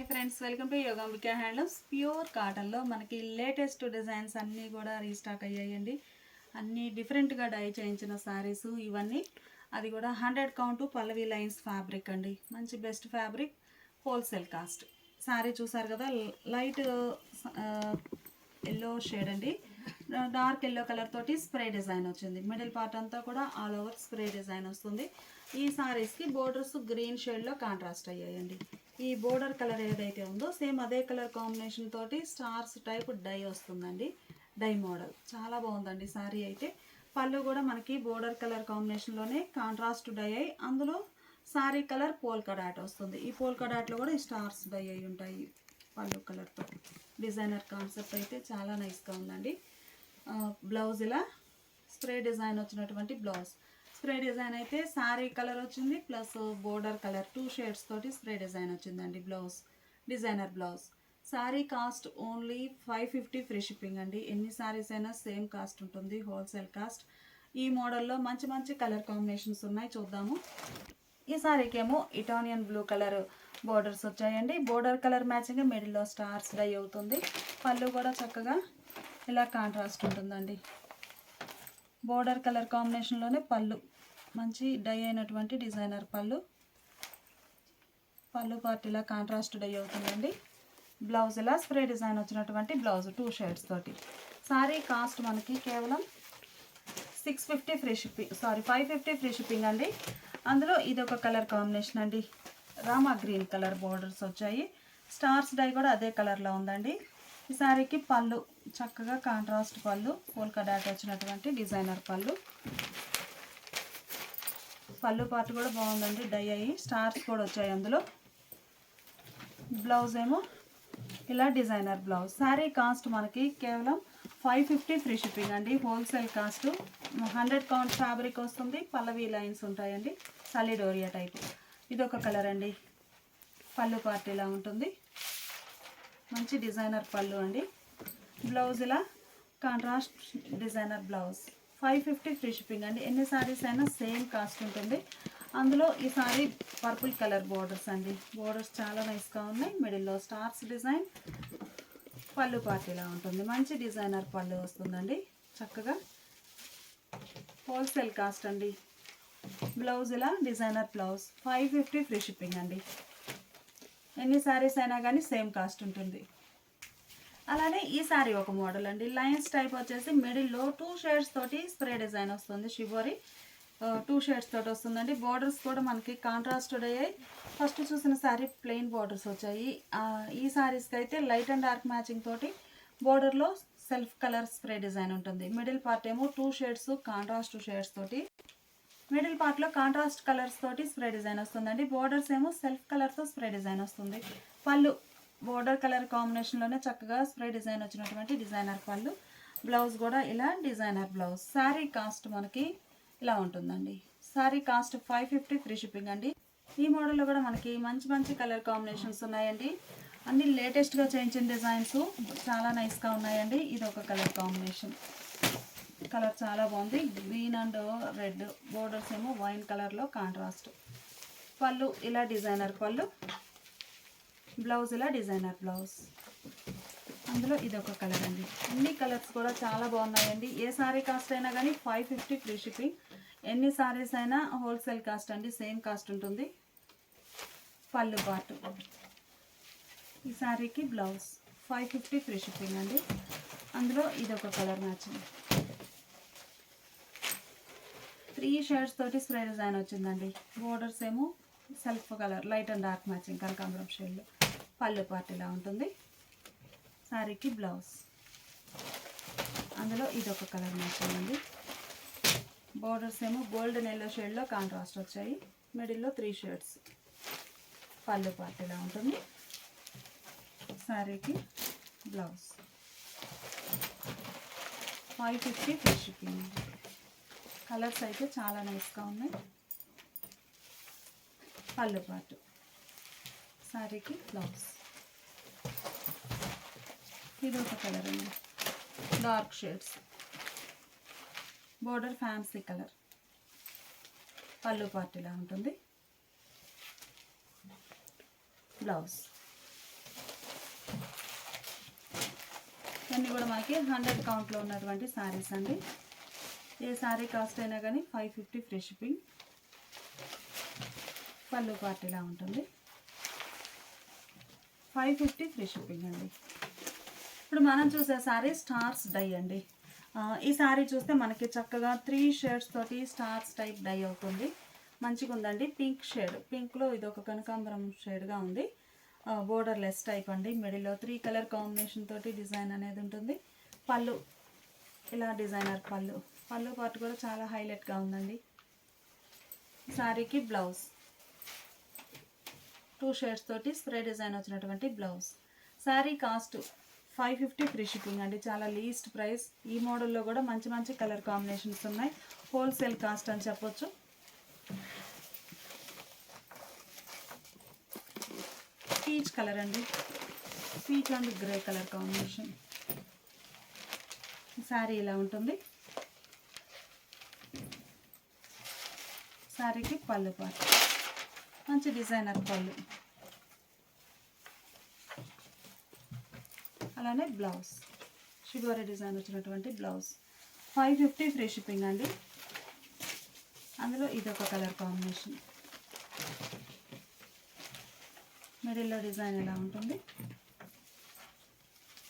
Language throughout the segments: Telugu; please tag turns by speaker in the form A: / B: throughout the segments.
A: Friends, welcome to Yogambika handlooms. Pure కాటన్లో మనకి లేటెస్ట్ డిజైన్స్ అన్నీ కూడా రీస్టాక్ అయ్యాయండి. అన్నీ డిఫరెంట్గా డై చేయించిన శారీస్ ఇవన్నీ. అది కూడా 100 కౌంట్ పల్లవి లైన్స్ ఫ్యాబ్రిక్ అండి. మంచి best fabric, wholesale cost. Sari చూసారు కదా, లైట్ ఎల్లో షేడ్ అండి. డార్క్ ఎల్లో కలర్ తోటి స్ప్రే డిజైన్ వచ్చింది. మిడిల్ పార్ట్ అంతా కూడా ఆల్ ఓవర్ స్ప్రే డిజైన్ వస్తుంది. ఈ సారీస్కి బోర్డర్స్ గ్రీన్ షేడ్లో కాంట్రాస్ట్ అయ్యాయండి. ఈ బోర్డర్ కలర్ ఏదైతే ఉందో సేమ్ అదే కలర్ కాంబినేషన్ తోటి స్టార్స్ టైప్ డై వస్తుందండి. డై మోడల్ చాలా బాగుందండి సారీ అయితే. పళ్ళు కూడా మనకి బోర్డర్ కలర్ కాంబినేషన్లోనే కాంట్రాస్ట్ డై అయ్యి అందులో సారీ కలర్ పోల్కా డాట్ వస్తుంది. ఈ పోల్కా డాట్లో కూడా ఈ స్టార్స్ డై అయి ఉంటాయి పళ్ళు కలర్తో. డిజైనర్ కాన్సెప్ట్ అయితే చాలా నైస్గా ఉందండి. బ్లౌజ్ ఇలా స్ప్రే డిజైన్ వచ్చినటువంటి బ్లౌజ్. స్ప్రే డిజైన్ అయితే శారీ కలర్ వచ్చింది ప్లస్ బోర్డర్ కలర్ 2 షేడ్స్ తోటి స్ప్రే డిజైన్ వచ్చిందండి blouse. Designer blouse. Sari cost only 550 free shipping అండి. ఎన్ని శారీస్ అయినా సేమ్ కాస్ట్ ఉంటుంది, హోల్సేల్ కాస్ట్. ఈ మోడల్లో మంచి మంచి కలర్ కాంబినేషన్స్ ఉన్నాయి, చూద్దాము. ఈ శారీకి ఏమో ఇటాలియన్ బ్లూ కలర్ బోర్డర్స్ వచ్చాయండి. బోర్డర్ కలర్ మ్యాచింగ్ మిడిల్లో స్టార్స్ డై అవుతుంది. పళ్ళు కూడా చక్కగా ఇలా కాంట్రాస్ట్ ఉంటుందండి. బోర్డర్ కలర్ కాంబినేషన్లోనే పళ్ళు, మంచి డై అయినటువంటి డిజైనర్ పళ్ళు. పళ్ళు పార్ట్ ఇలా కాంట్రాస్ట్ డై అవుతుందండి. బ్లౌజ్ ఇలా స్ప్రే డిజైన్ వచ్చినటువంటి బ్లౌజ్ 2 షేడ్స్ తోటి. సారీ కాస్ట్ మనకి కేవలం 650 ఫ్రీ షిప్పింగ్, 550 ఫ్రీ షిప్పింగ్ అండి. అందులో ఇది ఒక కలర్ కాంబినేషన్ అండి. రామా గ్రీన్ కలర్ బోర్డర్స్ వచ్చాయి. స్టార్స్ డై కూడా అదే కలర్లో ఉందండి. ఈ శారీకి పళ్ళు చక్కగా కాంట్రాస్ట్ పళ్ళు, పోల్కా డాట్ వచ్చినటువంటి డిజైనర్ పళ్ళు. పళ్ళు పార్ట్ కూడా బాగుందండి, డై అయ్యి స్టార్స్ కూడా వచ్చాయి అందులో. బ్లౌజ్ ఏమో ఇలా డిజైనర్ బ్లౌజ్. శారీ కాస్ట్ మనకి కేవలం 550 ఫ్రీ షిప్పింగ్ అండి. Wholesale cost. 100 కౌంట్ ఫ్యాబ్రిక్ వస్తుంది. పల్లవి లైన్స్ ఉంటాయండి, సలిడోరియా టైప్. ఇది ఒక కలర్ అండి. పళ్ళు పార్ట్ ఇలా ఉంటుంది, మంచి డిజైనర్ పళ్ళు అండి. బ్లౌజ్ ఇలా contrast designer blouse. 550 free shipping అండి. ఎన్ని శారీస్ అయినా సేమ్ కాస్ట్ ఉంటుంది. అందులో ఈ సారీ పర్పుల్ కలర్ బోర్డర్స్ అండి. బోర్డర్స్ చాలా నైస్గా ఉన్నాయి. మిడిల్లో స్టార్స్ డిజైన్. పళ్ళు పార్ట్ ఇలా ఉంటుంది, మంచి డిజైనర్ పళ్ళు వస్తుందండి. చక్కగా హోల్సేల్ కాస్ట్ అండి. బ్లౌజ్ ఇలా డిజైనర్ బ్లౌజ్. 550 ఫ్రీ షిప్పింగ్ అండి. ఎన్ని శారీస్ అయినా కానీ సేమ్ కాస్ట్ ఉంటుంది. అలానే ఈ శారీ ఒక మోడల్ అండి. లైన్స్ టైప్ వచ్చేసి మిడిల్లో 2 షేడ్స్ తోటి స్ప్రే డిజైన్ వస్తుంది. షిబోరి 2 షేడ్స్ తోటి వస్తుందండి. బోర్డర్స్ కూడా మనకి కాంట్రాస్ట్ అయ్యాయి. ఫస్ట్ చూసిన శారీ ప్లెయిన్ బోర్డర్స్ వచ్చాయి. ఈ శారీస్కి అయితే లైట్ అండ్ డార్క్ మ్యాచింగ్ తోటి బోర్డర్లో సెల్ఫ్ కలర్ స్ప్రే డిజైన్ ఉంటుంది. మిడిల్ పార్ట్ ఏమో 2 షేడ్స్ కాంట్రాస్ట్ షేడ్స్ తోటి, మిడిల్ పార్ట్లో కాంట్రాస్ట్ కలర్స్ తోటి స్ప్రే డిజైన్ వస్తుందండి. బోర్డర్స్ ఏమో సెల్ఫ్ కలర్తో స్ప్రే డిజైన్ వస్తుంది. పళ్ళు బోర్డర్ కలర్ కాంబినేషన్లోనే చక్కగా స్ప్రే డిజైన్ వచ్చినటువంటి డిజైనర్ పళ్ళు. బ్లౌజ్ కూడా ఇలా డిజైనర్ బ్లౌజ్. శారీ కాస్ట్ మనకి ఇలా ఉంటుందండి. శారీ కాస్ట్ 550 ఫ్రీ షిప్పింగ్ అండి. ఈ మోడల్లో కూడా మనకి మంచి మంచి కలర్ కాంబినేషన్స్ ఉన్నాయండి. అన్ని లేటెస్ట్గా చేయించిన డిజైన్స్ చాలా నైస్గా ఉన్నాయండి. ఇది ఒక కలర్ కాంబినేషన్. కలర్ చాలా బాగుంది. Green and red. బోర్డర్స్ ఏమో వైన్ కలర్లో కాంట్రాస్ట్. పళ్ళు ఇలా డిజైనర్ పళ్ళు. బ్లౌజ్ ఇలా డిజైనర్ బ్లౌజ్. అందులో ఇది ఒక కలర్ అండి. అన్ని కలర్స్ కూడా చాలా బాగున్నాయండి. ఏ సారీ కాస్ట్ అయినా కానీ 550 ఫ్రీ షిప్పింగ్. ఎన్ని సారీస్ అయినా హోల్సేల్ కాస్ట్ అండి, సేమ్ కాస్ట్ ఉంటుంది. పళ్ళు పార్ట్. ఈ శారీకి బ్లౌజ్ 550 ఫ్రీ షిప్పింగ్ అండి. అందులో ఇది ఒక కలర్ మ్యాచింగ్. 3 షేడ్స్ తోటి స్ప్రే డిజైన్ వచ్చిందండి. బోర్డర్స్ ఏమో self colour light and dark matching కనకాంబరం షేడ్లో. పళ్ళు పార్ట్ ఇలా ఉంటుంది. శారీకి బ్లౌజ్. అందులో ఇది ఒక కలర్ మ్యాచింగ్ అండి. బోర్డర్స్ ఏమో గోల్డెన్ ఎల్లో షేడ్లో కాంట్రాస్ట్ వచ్చాయి. మిడిల్లో 3 షేడ్స్. పళ్ళు పార్ట్ ఇలా ఉంటుంది. శారీకి బ్లౌజ్. 550 free shipping. కలర్స్ అయితే చాలా నైస్గా ఉన్నాయి. పళ్ళు పార్ట్. శారీకి బ్లౌజ్. ఇది ఒక కలర్ అండి, dark shades. Border fancy colour. పళ్ళు పార్ట్ ఇలా ఉంటుంది. బ్లౌజ్. ఇవన్నీ కూడా మనకి 100 కౌంట్లో ఉన్నటువంటి శారీస్ అండి. ఏ శారీ కాస్ట్ అయినా కానీ 550 ఫ్రీ షిప్పింగ్. పళ్ళు పార్ట్ ఇలా ఉంటుంది, 550 ఫ్రీ షిప్పింగ్ అండి. ఇప్పుడు మనం చూసే శారీ స్టార్స్ డై అండి. ఈ శారీ చూస్తే మనకి చక్కగా 3 షేడ్స్ తోటి స్టార్స్ టైప్ డై అవుతుంది. మంచిగా ఉందండి. పింక్ షేడ్, పింక్లో ఇది ఒక కనకాంబరం షేడ్గా ఉంది. బోర్డర్ లెస్ టైప్ అండి. మిడిల్లో 3 కలర్ కాంబినేషన్ తోటి డిజైన్ అనేది ఉంటుంది. పళ్ళు ఇలా డిజైనర్ పళ్ళు, పళ్ళు పార్ట్ కూడా చాలా హైలైట్గా ఉందండి. శారీకి బ్లౌజ్ 2 షేడ్స్ తోటి స్ప్రే డిజైన్ వచ్చినటువంటి blouse. Sari cost 550 free shipping అండి. చాలా లీస్ట్ ప్రైస్. ఈ మోడల్లో కూడా మంచి మంచి కలర్ కాంబినేషన్స్ ఉన్నాయి. హోల్సేల్ కాస్ట్ అని చెప్పొచ్చు. పీచ్ కలర్ అండి, peach and grey colour combination. Sari ఇలా ఉంటుంది. శారీకి పళ్ళు పార్ట్ మంచి డిజైనర్ పళ్ళు, అలానే బ్లౌజ్ షిబోరి డిజైన్ వచ్చినటువంటి బ్లౌజ్. 550 ఫ్రీ షిప్పింగ్ అండి. అందులో ఇదొక కలర్ కాంబినేషన్. మిడిల్లో డిజైన్ ఎలా ఉంటుంది.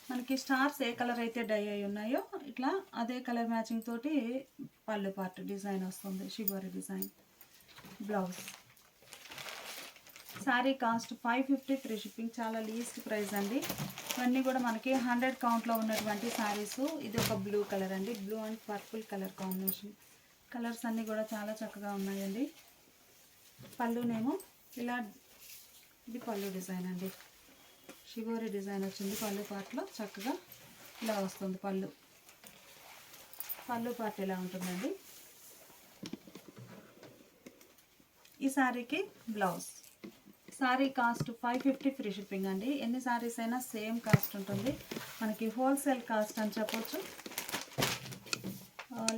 A: మనకి స్టార్స్ ఏ కలర్ అయితే డై అయి ఉన్నాయో ఇట్లా అదే కలర్ మ్యాచింగ్ తోటి పళ్ళు పార్ట్ డిజైన్ వస్తుంది. Shibori design blouse. Sari cost 550 free shipping. చాలా లీస్ట్ ప్రైస్ అండి. ఇవన్నీ కూడా మనకి 100 కౌంట్లో ఉన్నటువంటి శారీస్. ఇది ఒక బ్లూ కలర్ అండి, blue and purple colour combination. Colours అన్నీ కూడా చాలా చక్కగా ఉన్నాయండి. పళ్ళునేమో ఇలా, ఇది పళ్ళు డిజైన్ అండి. షిబోరి డిజైన్ వచ్చింది పళ్ళు పార్ట్లో. చక్కగా ఇలా వస్తుంది పళ్ళు. పళ్ళు పార్ట్ ఇలా ఉంటుందండి. ఈ శారీకి blouse. Sari cost 550 free shipping అండి. ఎన్ని శారీస్ అయినా సేమ్ కాస్ట్ ఉంటుంది. మనకి హోల్సేల్ కాస్ట్ అని చెప్పొచ్చు.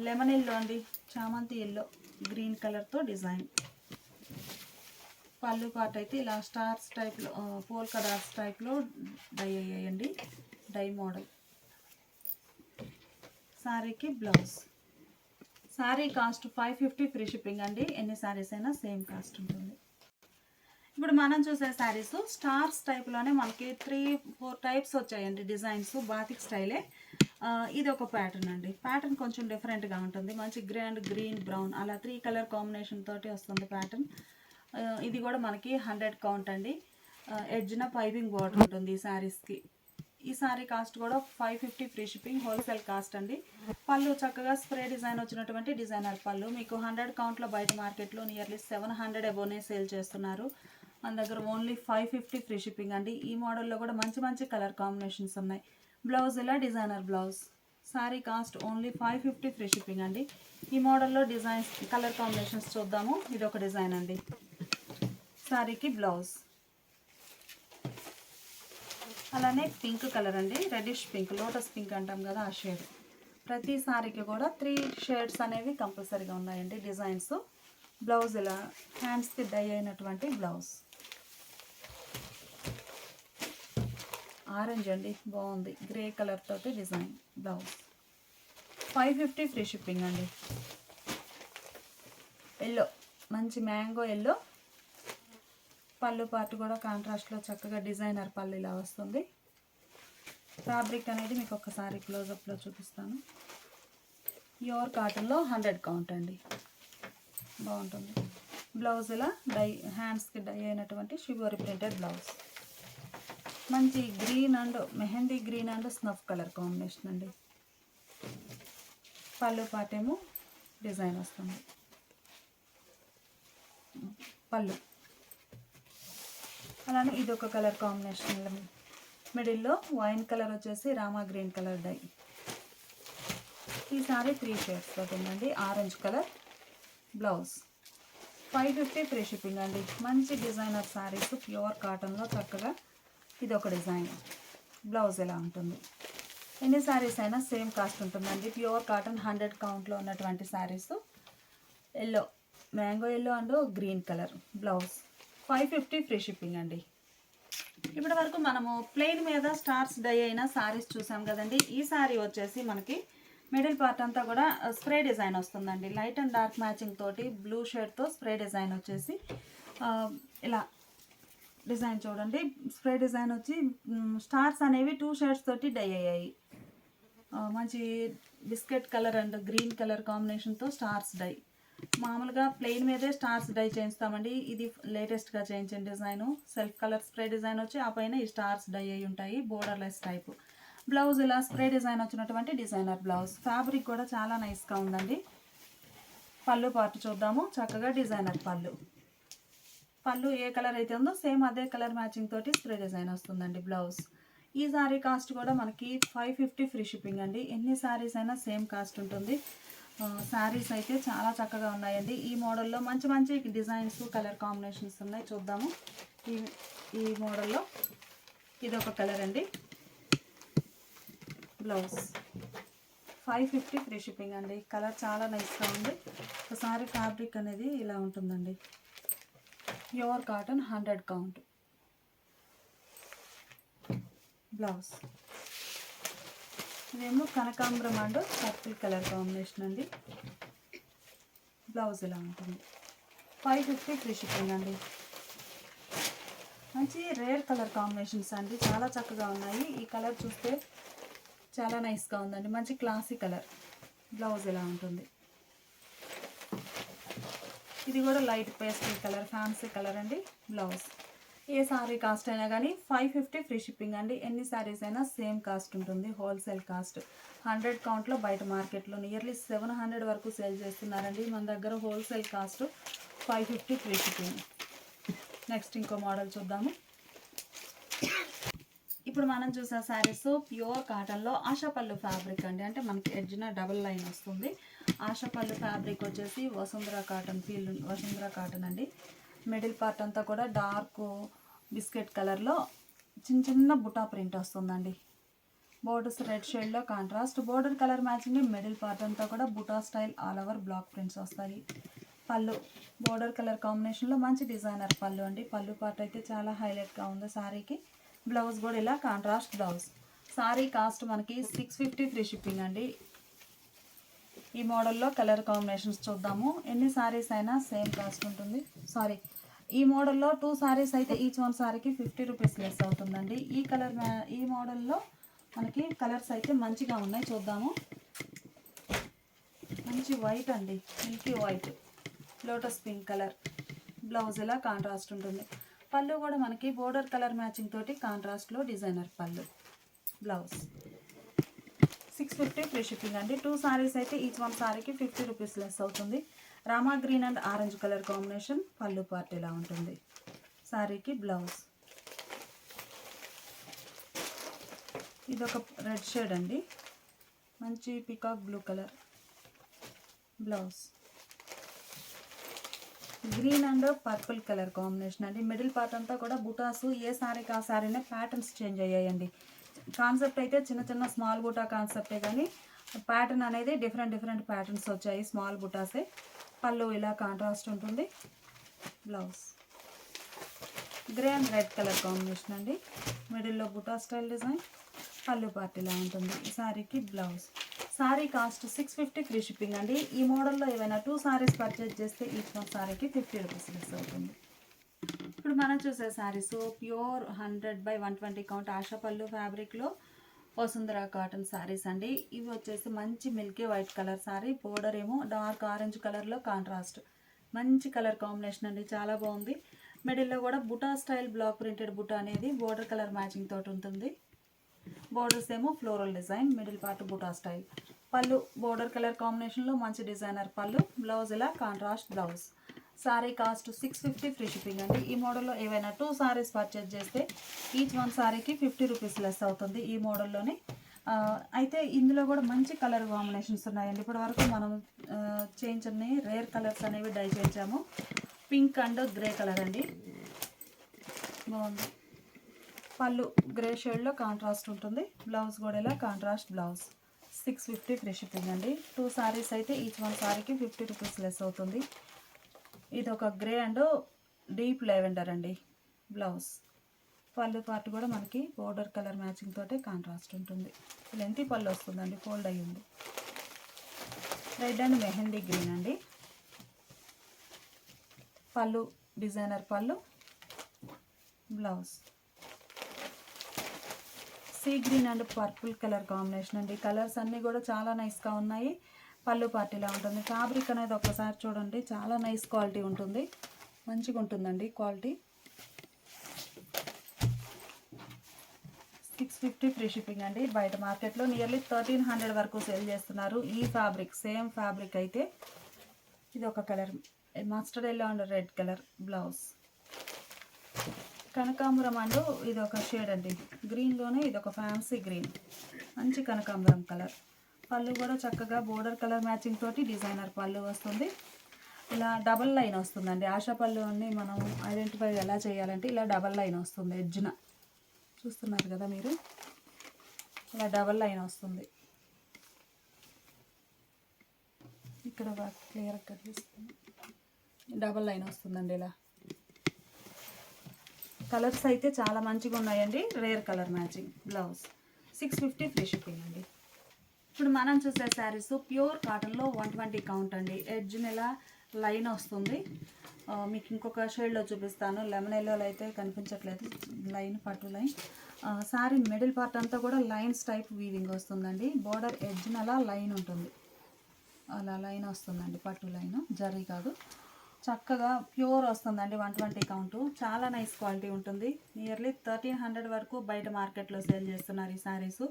A: లెమన్ ఎల్లో అండి, చామంతి ఎల్లో గ్రీన్ కలర్తో డిజైన్. పళ్ళు పార్ట్ అయితే ఇలా స్టార్స్ టైప్లో, పోల్కా డాట్స్ టైప్లో డై అయ్యాయండి, డై మోడల్. శారీకి blouse. Sari cost 550 free shipping అండి. ఎన్ని శారీస్ అయినా సేమ్ కాస్ట్ ఉంటుంది. ఇప్పుడు మనం చూసే శారీస్ స్టార్స్ టైప్లోనే మనకి 3-4 టైప్స్ వచ్చాయండి డిజైన్స్. బాతిక్ స్టైలే. ఇది ఒక ప్యాటర్న్ అండి. ప్యాటర్న్ కొంచెం డిఫరెంట్గా ఉంటుంది. మంచి గ్రే అండ్ గ్రీన్ బ్రౌన్ అలా 3 కలర్ కాంబినేషన్ తోటి వస్తుంది ప్యాటర్న్. ఇది కూడా మనకి 100 కౌంట్ అండి. ఎడ్జ్న పైపింగ్ బార్డర్ ఉంటుంది ఈ శారీస్కి. ఈ శారీ కాస్ట్ కూడా 550 ఫ్రీ షిప్పింగ్. హోల్సేల్ కాస్ట్ అండి. పళ్ళు చక్కగా స్ప్రే డిజైన్ వచ్చినటువంటి డిజైనర్ పళ్ళు. మీకు 100 కౌంట్లో బయట మార్కెట్లో నియర్లీ 700 అబోనే సేల్ చేస్తున్నారు. మన దగ్గర ఓన్లీ 550 ఫ్రీ షిప్పింగ్ అండి. ఈ మోడల్లో కూడా మంచి మంచి కలర్ కాంబినేషన్స్ ఉన్నాయి. బ్లౌజ్ ఇలా designer blouse. Sari cost only 550 free shipping అండి. ఈ మోడల్లో డిజైన్స్ కలర్ కాంబినేషన్స్ చూద్దాము. ఇది ఒక డిజైన్ అండి. శారీకి బ్లౌజ్. అలానే పింక్ కలర్ అండి, రెడ్డిష్ పింక్, లోటస్ పింక్ అంటాం కదా ఆ షేడ్. ప్రతి శారీకి కూడా 3 షేడ్స్ అనేవి కంపల్సరీగా ఉన్నాయండి డిజైన్స్. బ్లౌజ్ ఇలా హ్యాండ్స్కి డై అయినటువంటి బ్లౌజ్. ఆరెంజ్ అండి, బాగుంది, గ్రే కలర్ తోటి డిజైన్ బ్లౌజ్. 550 ఫ్రీ షిప్పింగ్ అండి. ఎల్లో, మంచి మ్యాంగో ఎల్లో. పళ్ళు పార్ట్ కూడా కాంట్రాస్ట్లో చక్కగా డిజైనర్ పళ్ళు ఇలా వస్తుంది. ఫ్యాబ్రిక్ అనేది మీకు ఒకసారి క్లోజప్లో చూపిస్తాను. ప్యూర్ కాటన్లో 100 కౌంట్ అండి, బాగుంటుంది. బ్లౌజ్ ఇలా డై, హ్యాండ్స్కి డై అయినటువంటి షిబోరి ప్రింటెడ్ బ్లౌజ్. మంచి green and mehndi green and snuff colour combination అండి. పళ్ళు పార్ట్ ఏమో డిజైన్ వస్తుంది. పళ్ళు అలానే ఇది ఒక కలర్ కాంబినేషన్. మిడిల్లో వైన్ కలర్ వచ్చేసి రామా గ్రీన్ కలర్ డై. ఈ సారీ 3 షేడ్స్ ఉందండి. Orange colour blouse. 550 free shipping అండి. మంచి డిజైనర్ శారీస్ ప్యూర్ కాటన్లో చక్కగా ఇది ఒక డిజైన్. బ్లౌజ్ ఎలా ఉంటుంది. ఎన్ని శారీస్ అయినా సేమ్ కాస్ట్ ఉంటుందండి. ప్యూర్ కాటన్ 100 కౌంట్లో ఉన్నటువంటి saris. Yellow, mango yellow and green colour blouse. 550 free shipping అండి. ఇప్పటి వరకు మనము ప్లెయిన్ మీద స్టార్స్ డై అయిన సారీస్ చూసాం కదండి. ఈ సారీ వచ్చేసి మనకి మిడిల్ పార్ట్ అంతా కూడా స్ప్రే డిజైన్ వస్తుందండి. లైట్ అండ్ డార్క్ మ్యాచింగ్ తోటి బ్లూ షేడ్తో స్ప్రే డిజైన్ వచ్చేసి ఇలా డిజైన్ చూడండి. స్ప్రే డిజైన్ వచ్చి స్టార్స్ అనేవి 2 షేడ్స్ తోటి డై అయ్యాయి. మంచి biscuit colour and green colour కాంబినేషన్తో స్టార్స్ డై. మామూలుగా ప్లెయిన్ మీదే స్టార్స్ డై చేయిస్తామండి. ఇది లేటెస్ట్గా చేయించిన design. Self colour spray design వచ్చి ఆ పైన ఈ స్టార్స్ డై అయి ఉంటాయి. Borderless type blouse. ఇలా స్ప్రే డిజైన్ వచ్చినటువంటి డిజైనర్ బ్లౌజ్. ఫ్యాబ్రిక్ కూడా చాలా నైస్గా ఉందండి. పళ్ళు పార్ట్ చూద్దాము. చక్కగా డిజైనర్ పళ్ళు. పళ్ళు ఏ కలర్ అయితే ఉందో సేమ్ అదే కలర్ మ్యాచింగ్ తోటి స్ప్రే డిజైన్ వస్తుందండి బ్లౌజ్. ఈ సారీ కాస్ట్ కూడా మనకి 550 ఫ్రీ షిప్పింగ్ అండి. ఎన్ని సారీస్ అయినా సేమ్ కాస్ట్ ఉంటుంది. శారీస్ అయితే చాలా చక్కగా ఉన్నాయండి. ఈ మోడల్లో మంచి మంచి డిజైన్స్ కలర్ కాంబినేషన్స్ ఉన్నాయి. చూద్దాము. ఈ మోడల్లో ఇదొక కలర్ అండి. బ్లౌజ్ 550 ఫ్రీ షిప్పింగ్ అండి. కలర్ చాలా నైస్గా ఉంది. ఒకసారి ఫ్యాబ్రిక్ అనేది ఇలా ఉంటుందండి. Pure cotton 100 count. బ్లౌజ్ ఇదేమో కనకాంబరం అండ్ పర్పుల్ కలర్ కాంబినేషన్ అండి. బ్లౌజ్ ఇలా ఉంటుంది. 550 ఫ్రీ షిప్పింగ్ అండి. మంచి రేర్ కలర్ కాంబినేషన్స్ అండి. చాలా చక్కగా ఉన్నాయి. ఈ కలర్ చూస్తే చాలా నైస్గా ఉందండి. మంచి క్లాసీ కలర్. బ్లౌజ్ ఇలా ఉంటుంది. ఇది కూడా light pastel colour fancy colour అండి. బ్లౌజ్. ఏ సారీ కాస్ట్ అయినా కానీ 550 ఫ్రీ షిప్పింగ్ అండి. ఎన్ని సారీస్ అయినా సేమ్ కాస్ట్ ఉంటుంది. హోల్సేల్ కాస్ట్ 100 కౌంట్లో బయట మార్కెట్లో నియర్లీ 700 వరకు సేల్ చేస్తున్నారండి. మన దగ్గర wholesale cost 550 free shipping. Next ఇంకో మోడల్ చూద్దాము. ఇప్పుడు మనం చూసే శారీస్ ప్యూర్ కాటన్లో ఆశాపల్లు ఫ్యాబ్రిక్ అండి. అంటే మనకి ఎడ్జ్న డబుల్ లైన్ వస్తుంది. ఆశాపల్లు ఫ్యాబ్రిక్ వచ్చేసి వసుంధర కాటన్ అండి. మిడిల్ పార్ట్ అంతా కూడా డార్క్ బిస్కెట్ కలర్లో చిన్న బుటా ప్రింట్ వస్తుందండి. బోర్డర్స్ రెడ్ షేడ్లో contrast. Border colour matching. Middle part అంతా కూడా buta style all over block prints వస్తాయి. పళ్ళు బోర్డర్ కలర్ కాంబినేషన్లో మంచి డిజైనర్ పళ్ళు అండి. పళ్ళు పార్ట్ అయితే చాలా హైలైట్గా ఉంది శారీకి. బ్లౌజ్ కూడా ఇలా కాంట్రాస్ట్ బ్లౌజ్. శారీ కాస్ట్ మనకి 650 ఫ్రీ షిప్పింగ్ అండి. ఈ మోడల్లో కలర్ కాంబినేషన్స్ చూద్దాము. ఎన్ని సారీస్ అయినా సేమ్ కాస్ట్ ఉంటుంది. ఈ మోడల్లో 2 సారీస్ అయితే ఈచ్ వన్ సారీకి 50 రూపీస్ లెస్ అవుతుందండి. ఈ మోడల్లో మనకి కలర్స్ అయితే మంచిగా ఉన్నాయి. చూద్దాము. మంచి వైట్ అండి. Milky white, lotus pink colour. Blouse ఇలా కాంట్రాస్ట్ ఉంటుంది. పళ్ళు కూడా మనకి బోర్డర్ కలర్ మ్యాచింగ్ తోటి కాంట్రాస్ట్లో designer pallu. Blouse 650 free shipping అండి. 2 సారీస్ అయితే ఈచ్ వన్ సారీకి 50 రూపీస్ లెస్ అవుతుంది. Rama green and orange colour combination. పళ్ళు పార్ట్ ఇలా ఉంటుంది. సారీకి బ్లౌజ్. ఇదొక రెడ్ షేడ్ అండి. మంచి peacock blue colour. Blouse green and purple colour combination అండి. మిడిల్ పార్ట్ అంతా కూడా బుటాసు. ఏ సారీకి ఆ సారీనే ప్యాటర్న్స్ చేంజ్ అయ్యాయండి. కాన్సెప్ట్ అయితే చిన్న స్మాల్ బుటా కాన్సెప్టే కానీ ప్యాటర్న్ అనేది డిఫరెంట్ ప్యాటర్న్స్ వచ్చాయి. స్మాల్ బుటాసే. పళ్ళు ఇలా కాంట్రాస్ట్ ఉంటుంది. Blouse grey and red colour combination అండి. మిడిల్లో బుటా స్టైల్ డిజైన్. పళ్ళు పార్ట్ ఇలా ఉంటుంది. ఈ సారీకి blouse. Sari cost 650 free shipping అండి. ఈ మోడల్లో ఏవైనా 2 సారీస్ పర్చేజ్ చేస్తే ఈచ్ వన్ సారీకి 50 రూపీస్ లెస్ అవుతుంది. ఇప్పుడు మనం చూసే శారీస్ ప్యూర్ 100/120 కౌంట్ ఆశాపల్లు ఫ్యాబ్రిక్లో వసుంధర కాటన్ శారీస్ అండి. ఇవి వచ్చేసి మంచి milky white colour sari. Border ఏమో డార్క్ ఆరెంజ్ కలర్లో కాంట్రాస్ట్. మంచి కలర్ కాంబినేషన్ అండి. చాలా బాగుంది. మిడిల్లో కూడా buta style block printed buta అనేది బోర్డర్ కలర్ మ్యాచింగ్ తోటి ఉంటుంది. బోర్డర్స్ ఏమో floral design. Middle part buta style. Pallu border colour కాంబినేషన్లో మంచి డిజైనర్ పళ్ళు. బ్లౌజ్ ఇలా contrast blouse. Sari cost 650 free shipping అండి. ఈ మోడల్లో ఏవైనా 2 సారీస్ పర్చేజ్ చేస్తే ఈచ్ వన్ సారీకి 50 రూపీస్ లెస్ అవుతుంది. ఈ మోడల్లోనే అయితే ఇందులో కూడా మంచి కలర్ కాంబినేషన్స్ ఉన్నాయండి. ఇప్పటి వరకు మనం చేయించని రేర్ కలర్స్ అనేవి డై చేయించాము. పింక్ అండ్ గ్రే కలర్ అండి. బాగుంది. పళ్ళు గ్రే షేడ్లో కాంట్రాస్ట్ ఉంటుంది. బ్లౌజ్ కూడా ఇలా కాంట్రాస్ట్ బ్లౌజ్. 650 ఫ్రీ షిప్పింగ్ అండి. 2 సారీస్ అయితే ఈచ్ వన్ సారీకి 50 రూపీస్ లెస్ అవుతుంది. ఇది ఒక గ్రే అండ్ డీప్ లెవెండర్ అండి. బ్లౌజ్ పళ్ళు పార్ట్ కూడా మనకి బోర్డర్ కలర్ మ్యాచింగ్ తోటే కాంట్రాస్ట్ ఉంటుంది. లెంతీ పళ్ళు వస్తుందండి, ఫోల్డ్ అయ్యింది. రెడ్ అండ్ మెహందీ గ్రీన్ అండి. పళ్ళు designer pallu, blouse sea green and purple colour combination అండి. కలర్స్ అన్నీ కూడా చాలా నైస్గా ఉన్నాయి. పళ్ళు పార్టీలా ఉంటుంది. ఫ్యాబ్రిక్ అనేది ఒకసారి చూడండి, చాలా నైస్ క్వాలిటీ ఉంటుంది, మంచిగా ఉంటుందండి క్వాలిటీ. 650 ఫ్రీ షిప్పింగ్ అండి. బయట మార్కెట్లో నియర్లీ 1300 వరకు సేల్ చేస్తున్నారు. ఈ ఫ్యాబ్రిక్ సేమ్ ఫ్యాబ్రిక్ అయితే ఇది ఒక colour, mustard yellow and red colour blouse. కనకాంబరం అండ్ ఇది ఒక షేడ్ అండి, గ్రీన్లోనే ఇది ఒక ఫ్యాన్సీ గ్రీన్, మంచి కనకాంబరం కలర్. పళ్ళు కూడా చక్కగా బోర్డర్ కలర్ మ్యాచింగ్ తోటి డిజైనర్ పళ్ళు వస్తుంది. ఇలా డబల్ లైన్ వస్తుందండి. ఆశా పళ్ళు అన్ని మనం ఐడెంటిఫై ఎలా చేయాలంటే ఇలా డబల్ లైన్ వస్తుంది ఎడ్జ్న, చూస్తున్నారు కదా మీరు, ఇలా డబల్ లైన్ వస్తుంది. ఇక్కడ క్లియర్గా తీస్తుంది, డబల్ లైన్ వస్తుందండి ఇలా. కలర్స్ అయితే చాలా మంచిగా ఉన్నాయండి. Rare colour matching blouse. 650 free shipping అండి. ఇప్పుడు మనం చూసే శారీస్ ప్యూర్ కాటన్లో 120 కౌంట్ అండి. ఎడ్జ్ని ఇలా లైన్ వస్తుంది. మీకు ఇంకొక షేడ్లో చూపిస్తాను. లెమన్ ఎల్లోలో అయితే కనిపించట్లేదు, లైన్ పట్టు లైన్. శారీ మిడిల్ పార్ట్ అంతా కూడా లైన్స్ టైప్ వీవింగ్ వస్తుందండి. బోర్డర్ ఎడ్జ్ని అలా లైన్ ఉంటుంది, అలా లైన్ వస్తుందండి, పట్టు లైన్, జరీ కాదు. చక్కగా ప్యూర్ వస్తుందండి. 120 కౌంటు, చాలా నైస్ క్వాలిటీ ఉంటుంది. నియర్లీ 1300 వరకు బయట మార్కెట్లో సేల్ చేస్తున్నారు ఈ శారీస్.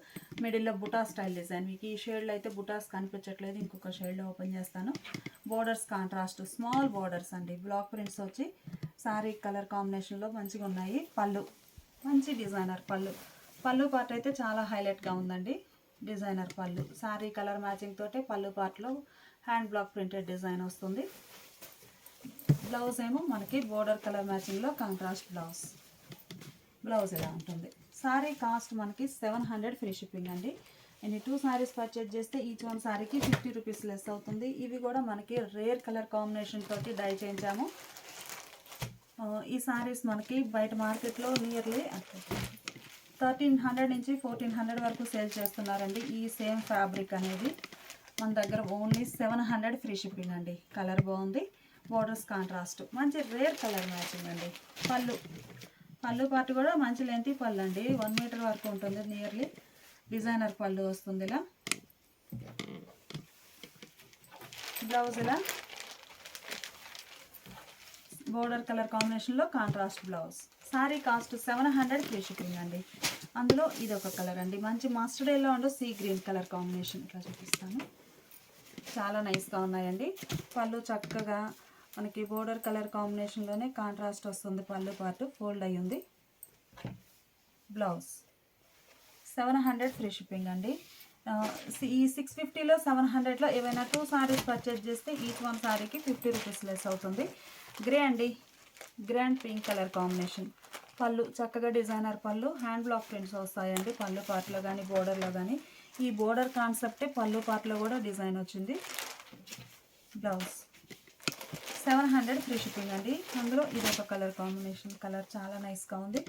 A: మిడిల్లో బుటా స్టైల్ డిజైన్. మీకు ఈ షేడ్లో అయితే బుటాస్ కనిపించట్లేదు, ఇంకొక షేడ్లో ఓపెన్ చేస్తాను. బోర్డర్స్ కాంట్రాస్ట్ స్మాల్ బోర్డర్స్ అండి. బ్లాక్ ప్రింట్స్ వచ్చి శారీ కలర్ కాంబినేషన్లో మంచిగా ఉన్నాయి. పళ్ళు మంచి డిజైనర్ పళ్ళు. పళ్ళు పార్ట్ అయితే చాలా హైలైట్గా ఉందండి. డిజైనర్ పళ్ళు, శారీ కలర్ మ్యాచింగ్ తోటే పళ్ళు పార్ట్లో హ్యాండ్ బ్లాక్ ప్రింటెడ్ డిజైన్ వస్తుంది. బ్లౌజ్ ఏమో మనకి బోర్డర్ కలర్ మ్యాచింగ్లో కాంట్రాస్ట్ బ్లౌజ్. బ్లౌజ్ ఇలా ఉంటుంది. శారీ కాస్ట్ మనకి 700 ఫ్రీ షిప్పింగ్ అండి. ఎన్ని 2 శారీస్ పర్చేజ్ చేస్తే ఈచ్ వన్ శారీకి 50 రూపీస్ లెస్ అవుతుంది. ఇవి కూడా మనకి రేర్ కలర్ కాంబినేషన్ తోటి డై చేయించాము. ఈ శారీస్ మనకి బయట మార్కెట్లో నియర్లీ 1300 నుంచి 1400 వరకు సేల్ చేస్తున్నారండి. ఈ సేమ్ ఫ్యాబ్రిక్ అనేది మన దగ్గర ఓన్లీ 700 ఫ్రీ షిప్పింగ్ అండి. కలర్ బాగుంది, బోర్డర్స్ కాంట్రాస్ట్, మంచి రేర్ కలర్ మ్యాచింగ్ అండి. పళ్ళు పార్ట్ కూడా మంచి లెంతీ పళ్ళు అండి, 1 మీటర్ వరకు ఉంటుంది నియర్లీ. డిజైనర్ పళ్ళు వస్తుంది ఇలా. బ్లౌజ్ ఇలా బోర్డర్ కలర్ కాంబినేషన్లో contrast blouse. Sari cost 700 free shipping అండి. అందులో ఇది ఒక కలర్ అండి, మంచి mustard yellow and sea green colour combination. ఇట్లా చూపిస్తాను, చాలా నైస్గా ఉన్నాయండి. పళ్ళు చక్కగా మనకి బోర్డర్ కలర్ కాంబినేషన్లోనే కాంట్రాస్ట్ వస్తుంది. పళ్ళు పార్ట్ ఫోల్డ్ అయ్యింది. బ్లౌజ్ 700 ఫ్రీ షిప్పింగ్ అండి. ఈ 650లో 700లో ఏవైనా 2 శారీస్ పర్చేజ్ చేస్తే ఈచ్ వన్ శారీకి 50 రూపీస్ లెస్ అవుతుంది. గ్రే అండి, grey and pink colour combination. పళ్ళు చక్కగా డిజైనర్ పళ్ళు, హ్యాండ్ బ్లాక్ ప్రింట్స్ వస్తాయండి పళ్ళు పార్ట్లో కానీ బోర్డర్లో కానీ. ఈ బోర్డర్ కాన్సెప్టే పళ్ళు పార్ట్లో కూడా డిజైన్ వచ్చింది. బ్లౌజ్ 700 ఫ్రీ షిప్పింగ్ అండి. అందులో ఇది ఒక కలర్ కాంబినేషన్, కలర్ చాలా నైస్గా ఉంది.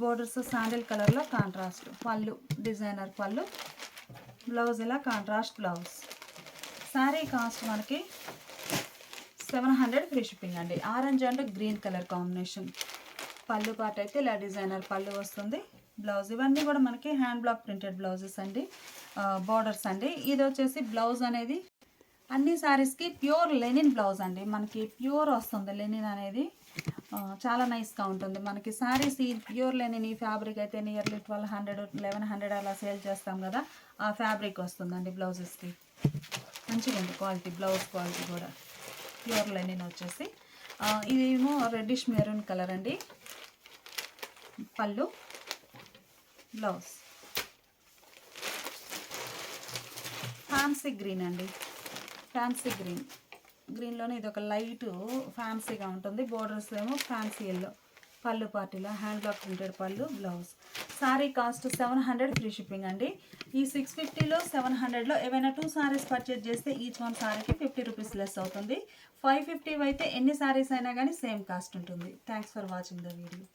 A: బోర్డర్స్ శాండిల్ కలర్లో కాంట్రాస్ట్. పళ్ళు డిజైనర్ పళ్ళు, బ్లౌజ్ ఇలా కాంట్రాస్ట్ బ్లౌజ్. శారీ కాస్ట్ మనకి 700 ఫ్రీ షిప్పింగ్ అండి. Orange and green colour combination. పళ్ళు పార్ట్ అయితే ఇలా డిజైనర్ పళ్ళు వస్తుంది. బ్లౌజ్ ఇవన్నీ కూడా మనకి హ్యాండ్ బ్లాక్ ప్రింటెడ్ బ్లౌజెస్ అండి, బోర్డర్స్ అండి. ఇది వచ్చేసి బ్లౌజ్ అనేది అన్ని శారీస్కి ప్యూర్ లెనిన్ బ్లౌజ్ అండి, మనకి ప్యూర్ వస్తుంది లెనిన్ అనేది. చాలా నైస్గా ఉంటుంది మనకి శారీస్. ఈ ప్యూర్ లెనిన్ ఈ ఫ్యాబ్రిక్ అయితే నియర్లీ 1200 1100 అలా సేల్ చేస్తాం కదా, ఆ ఫ్యాబ్రిక్ వస్తుందండి బ్లౌజెస్కి. మంచిగా ఉంది క్వాలిటీ, బ్లౌజ్ క్వాలిటీ కూడా ప్యూర్ లెనిన్ వచ్చేసి. ఇదేమో రెడ్డిష్ మెరూన్ కలర్ అండి. పళ్ళు, బ్లౌజ్ ఫ్యాన్సీ గ్రీన్ అండి, ఫ్యాన్సీ గ్రీన్లోనే ఇది ఒక లైట్ ఫ్యాన్సీగా ఉంటుంది. బోర్డర్స్ ఏమో ఫ్యాన్సీ ఎల్లో. పళ్ళు పార్టీలో హ్యాండ్ బ్లాక్ ప్రింటెడ్ పళ్ళు, blouse. Sari cost 700 free shipping అండి. ఈ 650లో 700లో ఏవైనా 2 శారీస్ పర్చేజ్ చేస్తే ఈచ్ వన్ శారీకి 50 రూపీస్ లెస్ అవుతుంది. 550 అయితే ఎన్ని శారీస్ అయినా కానీ సేమ్ కాస్ట్ ఉంటుంది. Thanks for watching the video.